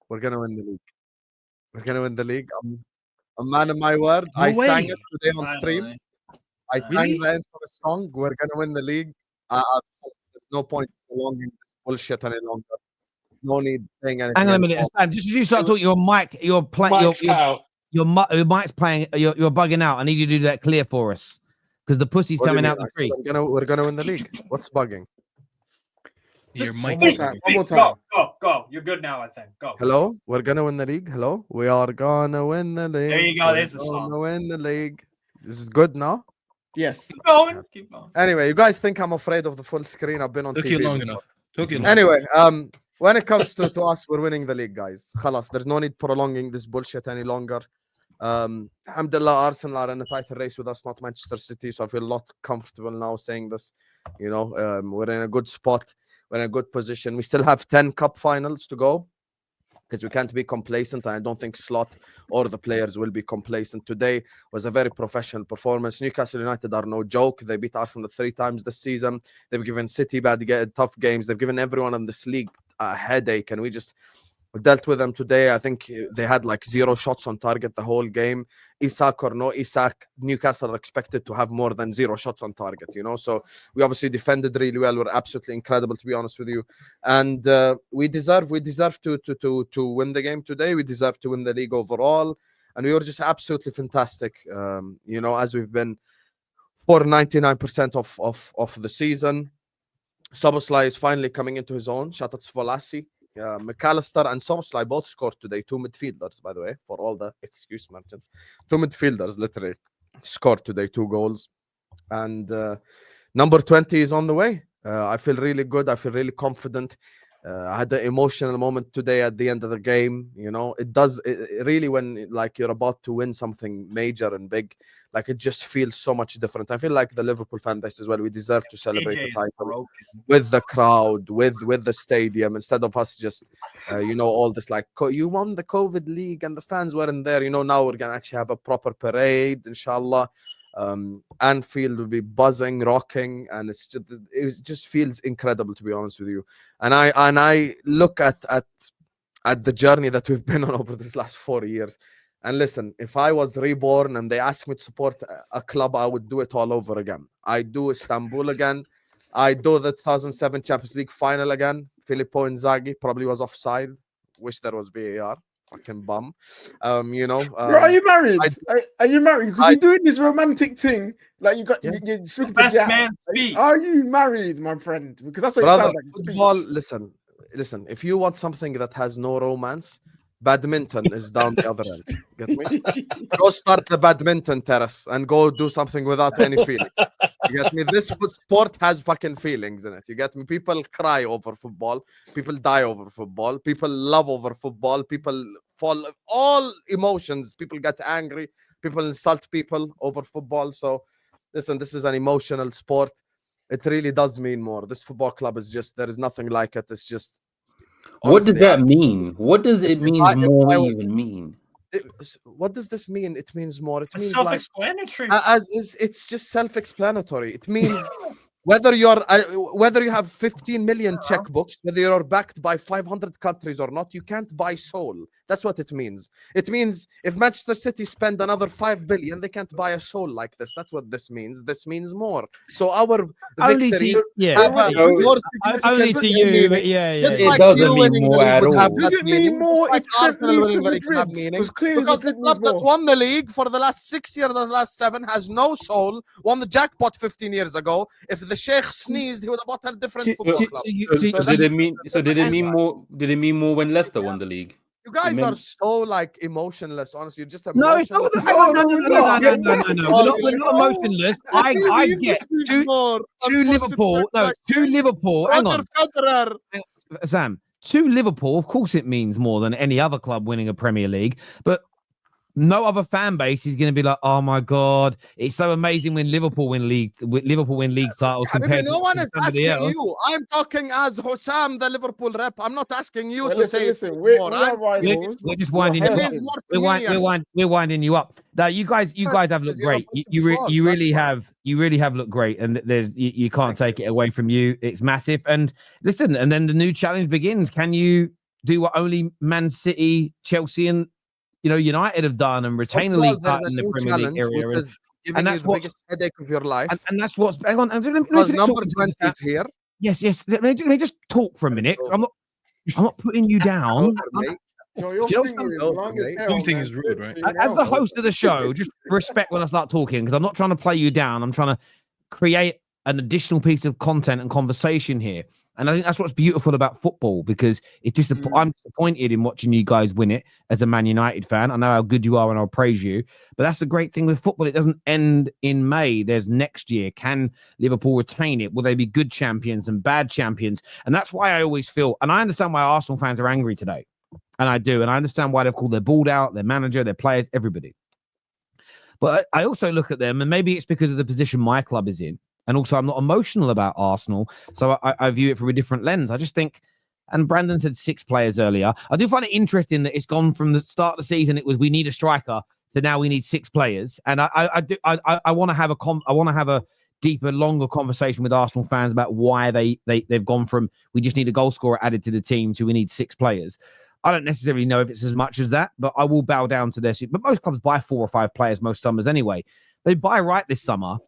We're gonna win the league. We're gonna win the league. I'm a man of my word. No I sang way. it today on stream. Finally. I sang Really? the infamous song. We're gonna win the league. There's no point prolonging this bullshit any longer. No need saying anything. Hang on a minute. anymore. Stan, just as you start talking, your mic, your playing, Mike's cut out. your mic's playing. You're bugging out. I need you to do that clear for us because the pussy's What do you coming mean? out the I said tree. we're gonna win the league. What's bugging? Your Just mic. one more time. One more time. Go. You're good now, I think. Go. Hello? We're gonna win the league. Hello? We are gonna win the league. There you go, We're there's the song. gonna win the league. Is it good now? Yes. Keep going. Keep going. Anyway, you guys think I'm afraid of the full screen? I've been on Took TV. you long before. enough. Took you long. Anyway, when it comes to us, we're winning the league, guys. Khalas, there's no need prolonging this bullshit any longer. Alhamdulillah, Arsenal are in a title race with us, not Manchester City. So I feel a lot comfortable now saying this. You know, we're in a good spot. We're in a good position. We still have 10 cup finals to go because we can't be complacent. And I don't think Slot or the players will be complacent. Today was a very professional performance. Newcastle United are no joke. They beat Arsenal 3 times this season. They've given City tough games. They've given everyone in this league a headache. And we just dealt with them today. I think they had like 0 shots on target the whole game. Isak or no Isak, Newcastle are expected to have more than 0 shots on target, you know. So we obviously defended really well. We're absolutely incredible, to be honest with you. And we deserve to win the game today. We deserve to win the league overall. And we were just absolutely fantastic, you know, as we've been for 99% of the season. Szoboszlai is finally coming into his own. Shout out to Svolasi. McAllister and Szoboszlai both scored today. 2 midfielders, by the way, for all the excuse merchants. 2 midfielders literally scored today 2 goals. And number 20 is on the way. I feel really good. I feel really confident. I had an emotional moment today at the end of the game. You know, it really, when like you're about to win something major and big, like it just feels so much different. I feel like the Liverpool fan base as well. We deserve to celebrate the title with the crowd, with the stadium, instead of us just, you know, all this like you won the COVID league and the fans weren't there. You know, now we're gonna actually have a proper parade, inshallah. Anfield will be buzzing, rocking, and it just feels incredible, to be honest with you. And I look at the journey that we've been on over this last 4 years. And listen, if I was reborn and they asked me to support a club, I would do it all over again. I do Istanbul again. I do the 2007 Champions League final again. Filippo Inzaghi probably was offside. Wish there was VAR. Fucking bum. You know. Bro, are you married? Are you married? Because you're doing this romantic thing. Like you're speaking to Jack. Are you married, my friend? Because that's what it sounds like. Football, listen. If you want something that has no romance, badminton is down the other end. Get me? Go start the badminton terrace and go do something without any feeling. You get me? This sport has fucking feelings in it. You get me? People cry over football. People die over football. People love over football. People fall, all emotions. People get angry. People insult people over football. So listen, this is an emotional sport. It really does mean more. This football club is just, there is nothing like it. It's just, what does that mean? What does it mean more even mean? What does this mean? It means more. It means self-explanatory. It's just self-explanatory. It means whether you have 15 million checkbooks, whether you're backed by 500 countries or not, you can't buy soul. That's what it means. It means if Manchester City spend another 5 billion, they can't buy a soul like this. That's what this means. This means more. So our victory, only to you, It like doesn't mean more at all. Does it mean more if Arsenal winning the league have meaning? Because the club that won the league for the last 6 years, the last 7, has no soul. Won the jackpot 15 years ago. If the Sheikh sneezed, he would have bought a different football club. Did it mean more? Did it mean more when Leicester won the league? You guys are so like emotionless. Honestly, you're just no. It's not. No. We're not emotionless. I get to Liverpool. No, to Liverpool. Hang on, Sam. To Liverpool, of course, it means more than any other club winning a Premier League, but no other fan base is going to be like, "Oh my god, it's so amazing when Liverpool win league titles." No one is asking you. I'm talking as Husam, the Liverpool rep. I'm not asking you to say. Listen, we're just winding you up. We're winding you up. Now, you guys have looked great. You really have looked great, and you can't take it away from you. It's massive. And listen, and then the new challenge begins. do what only Man City, Chelsea, and United have done and retain the league There's title a in the new Premier League challenge, which area. is giving you that's the biggest headache of your life. And that's what's hang on. Let me Because finish number talking, 20 is here. Yes. Let me just talk for a minute. I'm not putting you down. Your finger is long as hell. Pointing is rude, right? As the host of the show, just respect when I start talking, because I'm not trying to play you down. I'm trying to create an additional piece of content and conversation here. And I think that's what's beautiful about football, because I'm disappointed in watching you guys win it as a Man United fan. I know how good you are and I'll praise you. But that's the great thing with football. It doesn't end in May. There's next year. Can Liverpool retain it? Will they be good champions and bad champions? And that's why I always feel, and I understand why Arsenal fans are angry today. And I do. And I understand why they've called their ball out, their manager, their players, everybody. But I also look at them, and maybe it's because of the position my club is in. And also, I'm not emotional about Arsenal, so I view it from a different lens. I just think, and Brandon said 6 players earlier. I do find it interesting that it's gone from the start of the season, it was we need a striker, to now we need 6 players. And I want to have a deeper, longer conversation with Arsenal fans about why they've gone from we just need a goal scorer added to the team to we need 6 players. I don't necessarily know if it's as much as that, but I will bow down to this. But most clubs buy 4 or 5 players most summers anyway. They buy right this summer.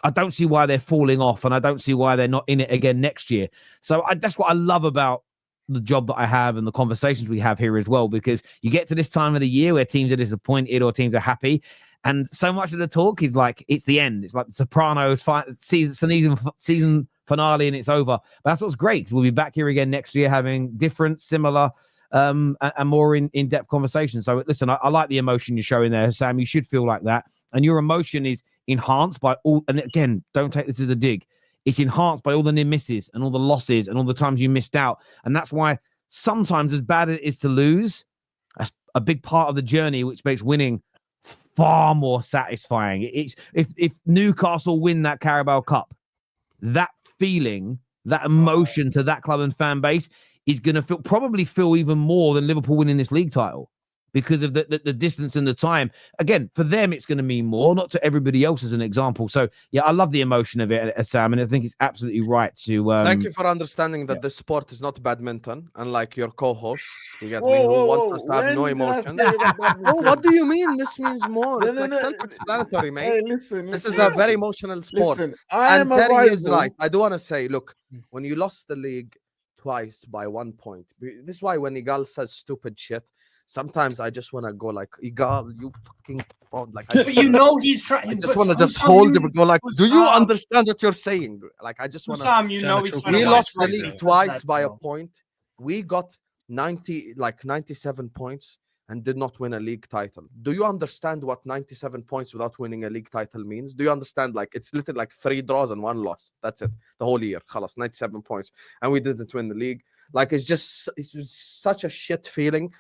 I don't see why they're falling off, and I don't see why they're not in it again next year. So that's what I love about the job that I have and the conversations we have here as well, because you get to this time of the year where teams are disappointed or teams are happy, and so much of the talk is like it's the end. It's like the Sopranos season finale, and it's over. But that's what's great, because we'll be back here again next year having different, similar, and more in-depth conversations. So listen, I like the emotion you're showing there, Sam. You should feel like that, and your emotion is enhanced by all, and again, don't take this as a dig, it's enhanced by all the near misses and all the losses and all the times you missed out. And that's why sometimes, as bad as it is to lose, that's a big part of the journey, which makes winning far more satisfying. It's if Newcastle win that Carabao Cup, that feeling, that emotion to that club and fan base is going to probably feel even more than Liverpool winning this league title, because of the distance and the time. Again, for them, it's going to mean more, not to everybody else as an example. So, yeah, I love the emotion of it, Sam, and I think it's absolutely right to... Thank you for understanding that this sport is not badminton, unlike your co-host. You get me, who wants us to have no emotions. Oh, what do you mean? This means more. It's self-explanatory, mate. Hey, listen, this is a very emotional sport. Listen, and Terry is right. I do want to say, look, when you lost the league twice by 1 point, this is why when Igal says stupid shit, sometimes I just want to go like, Igal, you fucking fraud. Like, but he's trying. I just want to just hold him and go like, do you understand what you're saying? Like, I just want to. We lost the league twice by a point. We got 97 points and did not win a league title. Do you understand what 97 points without winning a league title means? Do you understand? Like, it's literally like 3 draws and 1 loss. That's it. The whole year. Khalas, 97 points. And we didn't win the league. Like, it's just such a shit feeling.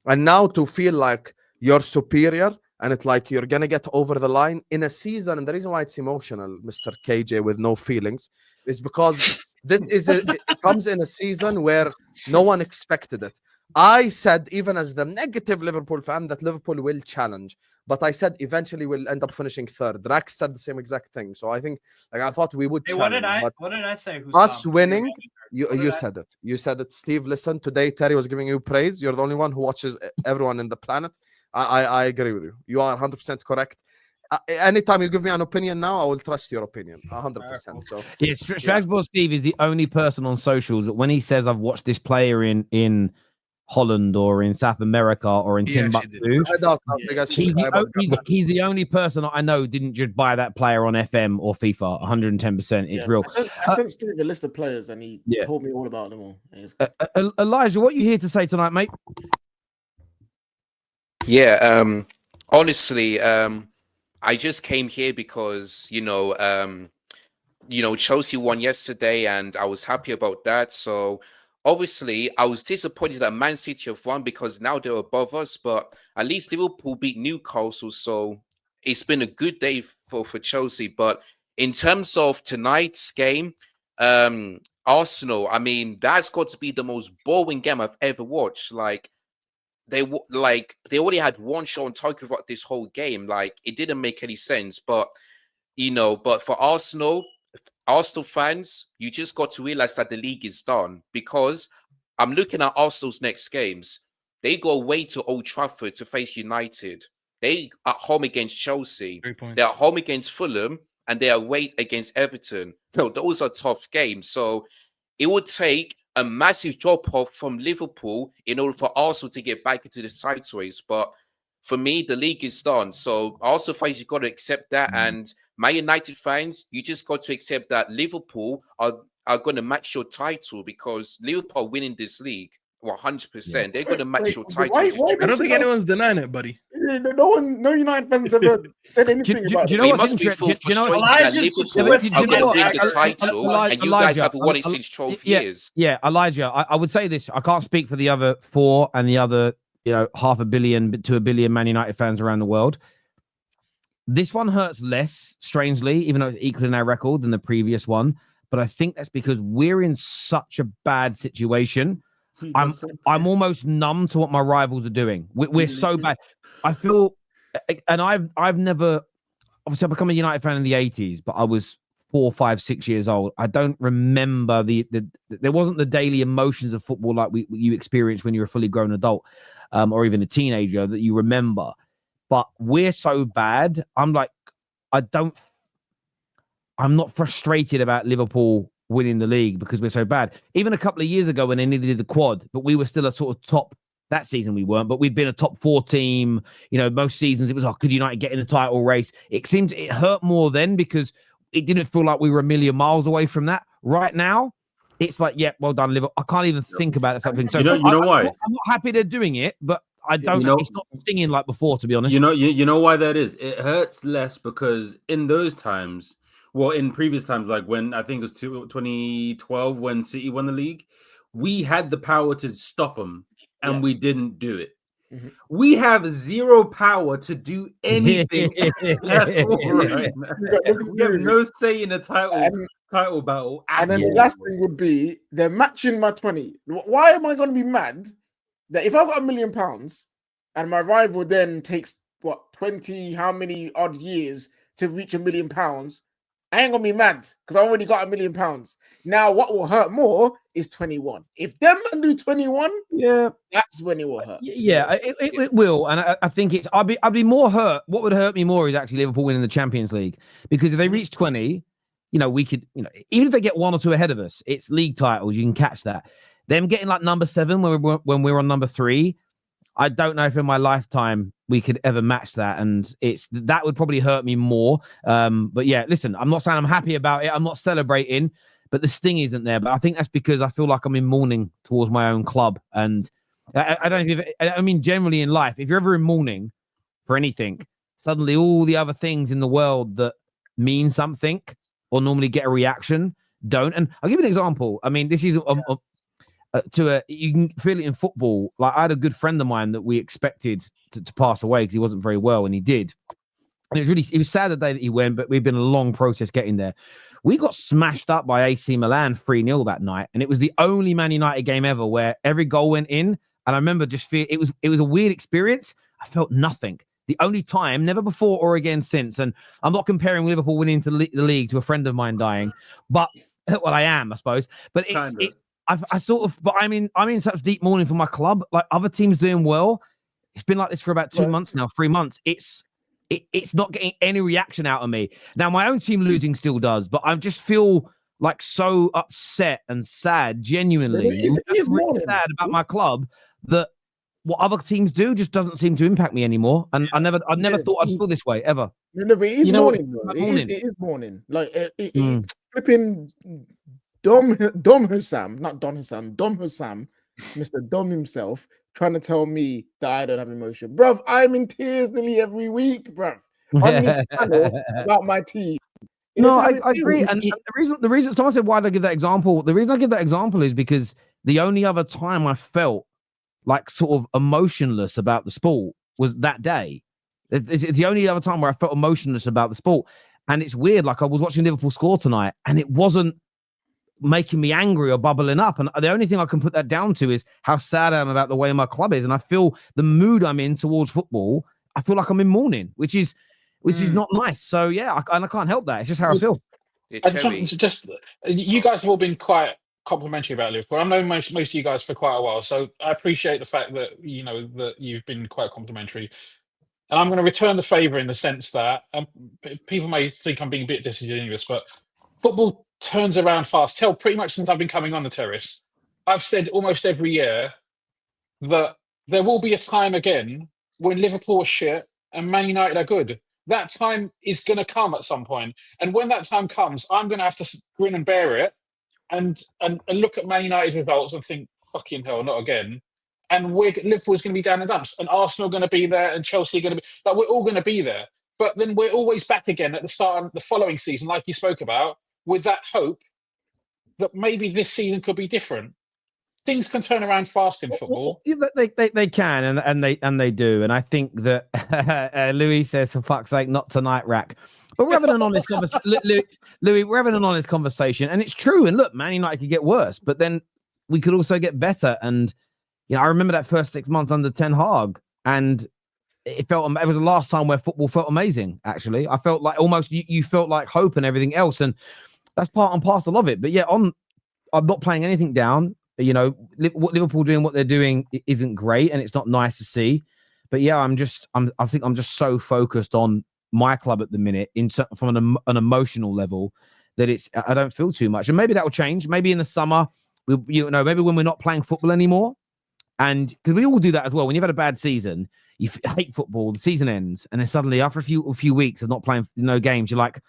And now to feel like you're superior and it's like you're going to get over the line in a season. And the reason why it's emotional, Mr. KJ, with no feelings, is because it comes in a season where no one expected it. I said, even as the negative Liverpool fan, that Liverpool will challenge. But I said eventually we'll end up finishing 3rd. Rax said the same exact thing. So I think, like, I thought we would challenge. What did I say? Us winning, you said it. You said it, Steve. Listen, today Terry was giving you praise. You're the only one who watches everyone in the planet. I agree with you. You are 100% correct. Anytime you give me an opinion now, I will trust your opinion 100%. So yeah, Stragsball Steve is the only person on socials that when he says I've watched this player in Holland or in South America or in Timbuktu, he's the only person I know didn't just buy that player on FM or FIFA. 110%. It's real. I sent Steve a list of players and he told me all about them all. Elijah, what are you here to say tonight, mate? Yeah, honestly, I just came here because Chelsea won yesterday, and I was happy about that. So obviously, I was disappointed that Man City have won because now they're above us. But at least Liverpool beat Newcastle, so it's been a good day for Chelsea. But in terms of tonight's game, Arsenal, I mean, that's got to be the most boring game I've ever watched. Like, they already had one shot on target throughout this whole game. Like, it didn't make any sense. But but for Arsenal fans, you just got to realize that the league is done, because I'm looking at Arsenal's next games. They go away to Old Trafford to face United. They at home against Chelsea. They're at home against Fulham, and they are away against Everton. No, those are tough games. So it would take a massive drop-off from Liverpool in order for Arsenal to get back into the title race. But for me, the league is done. So Arsenal fans, you've got to accept that. And Man United fans, you just got to accept that Liverpool are going to match your title because Liverpool are winning this league 100%. They're going to match your title. I don't think anyone's denying it, buddy. No United fans ever said anything about it. You know what must be frustrating that Liverpool are going to win the title and you guys haven't won it since 12 years. Yeah, Elijah, I would say this. I can't speak for the other 4 and the other, 500 million to 1 billion Man United fans around the world. This one hurts less, strangely, even though it's equal in our record than the previous one. But I think that's because we're in such a bad situation. I'm almost numb to what my rivals are doing. We're so bad. I feel, and I've never, obviously, I become a United fan in the 80s, but I was 4, 5, 6 years old. I don't remember there wasn't the daily emotions of football like you experienced when you're a fully grown adult, or even a teenager that you remember. But we're so bad. I'm not frustrated about Liverpool winning the league because we're so bad. Even a couple of years ago when they needed the quad, but we were still a sort of top. That season we weren't, but we'd been a top 4 team. Most seasons it was, could United get in a title race? It hurt more then because it didn't feel like we were a million miles away from that. Right now, it's like, yeah, well done, Liverpool. I can't even think about something. So you know why? I'm not happy they're doing it, but I don't. It's not stinging like before, to be honest. You know why that is? It hurts less because in those times, well, in previous times, like when I think it was 2012 when City won the league, we had the power to stop them, and we didn't do it. Mm-hmm. We have zero power to do anything at all right now. We have no say in the title battle. And then the last thing would be they're matching my 20. Why am I going to be mad that if I've got £1 million and my rival then takes 20 how many odd years to reach £1 million, I ain't gonna be mad because I already got £1 million. Now, what will hurt more is 21. If them man do 21, that's when it will hurt. Yeah, it will, and I think it's. I'd be more hurt. What would hurt me more is actually Liverpool winning the Champions League because if they reach 20, we could, even if they get 1 or 2 ahead of us, it's league titles. You can catch that. Them getting like number 7 when we're on number 3. I don't know if in my lifetime we could ever match that, and that would probably hurt me more. But yeah, listen, I'm not saying I'm happy about it. I'm not celebrating, but the sting isn't there. But I think that's because I feel like I'm in mourning towards my own club, and I don't know I mean, generally in life, if you're ever in mourning for anything, suddenly all the other things in the world that mean something or normally get a reaction don't. And I'll give you an example. I mean, this is you can feel it in football. Like I had a good friend of mine that we expected to pass away because he wasn't very well, and he did. And it was sad the day that he went, but we've been a long process getting there. We got smashed up by AC Milan 3-0 that night, and it was the only Man United game ever where every goal went in. And I remember it was a weird experience. I felt nothing. The only time, never before or again since. And I'm not comparing Liverpool winning the league to a friend of mine dying, but I am, I suppose. But I sort of, but I'm in such deep mourning for my club. Like other teams doing well. It's been like this for about 2 months now, 3 months. It's not getting any reaction out of me. Now, my own team losing still does, but I just feel like so upset and sad, genuinely. It's really sad about my club that what other teams do just doesn't seem to impact me anymore. And I never thought I'd feel this way ever. No, but it is mourning. It is mourning. Like flipping Dom Husam, not Don Husam, Dom Husam, Mr. Dom himself, trying to tell me that I don't have emotion. Bruv, I'm in tears nearly every week, bruv. On this panel about my team. No, I agree. And the reason someone said, why did I give that example? The reason I give that example is because the only other time I felt like sort of emotionless about the sport was that day. It's the only other time where I felt emotionless about the sport. And it's weird. Like I was watching Liverpool score tonight and it wasn't making me angry or bubbling up. And the only thing I can put that down to is how sad I am about the way my club is. And I feel the mood I'm in towards football, I feel like I'm in mourning, which is not nice. So yeah, I can't help that. It's just how I feel. I just you guys have all been quite complimentary about Liverpool. I've known most of you guys for quite a while, so I appreciate the fact that that you've been quite complimentary. And I'm going to return the favour in the sense that people may think I'm being a bit disingenuous, but football turns around fast. Pretty much since I've been coming on the Terrace, I've said almost every year that there will be a time again when Liverpool are shit and Man United are good. That time is going to come at some point. And when that time comes, I'm going to have to grin and bear it and look at Man United's results and think, fucking hell, not again. And Liverpool's going to be down in dumps, and Arsenal are going to be there, and Chelsea are going to be. Like, we're all going to be there. But then we're always back again at the start of the following season, like you spoke about, with that hope that maybe this season could be different. Things can turn around fast in football. They can, and they do. And I think that Louis says, for fuck's sake, not tonight, Rack. But we're having an honest conversation. Louis, we're having an honest conversation, and it's true. And look, Man United could get worse, but then we could also get better. And I remember that first 6 months under Ten Hag, and it was the last time where football felt amazing. Actually, I felt like almost you felt like hope and everything else, and that's part and parcel of it. But yeah, I'm not playing anything down. What Liverpool doing, what they're doing isn't great, and it's not nice to see. But yeah, I think I'm just so focused on my club at the minute, from an emotional level, that I don't feel too much. And maybe that will change. Maybe in the summer, maybe when we're not playing football anymore, and because we all do that as well. When you've had a bad season, you hate football. The season ends, and then suddenly after a few weeks of not playing no games, you're like,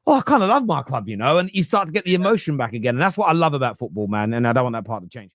oh, I kind of love my club, and you start to get the emotion back again. And that's what I love about football, man. And I don't want that part to change.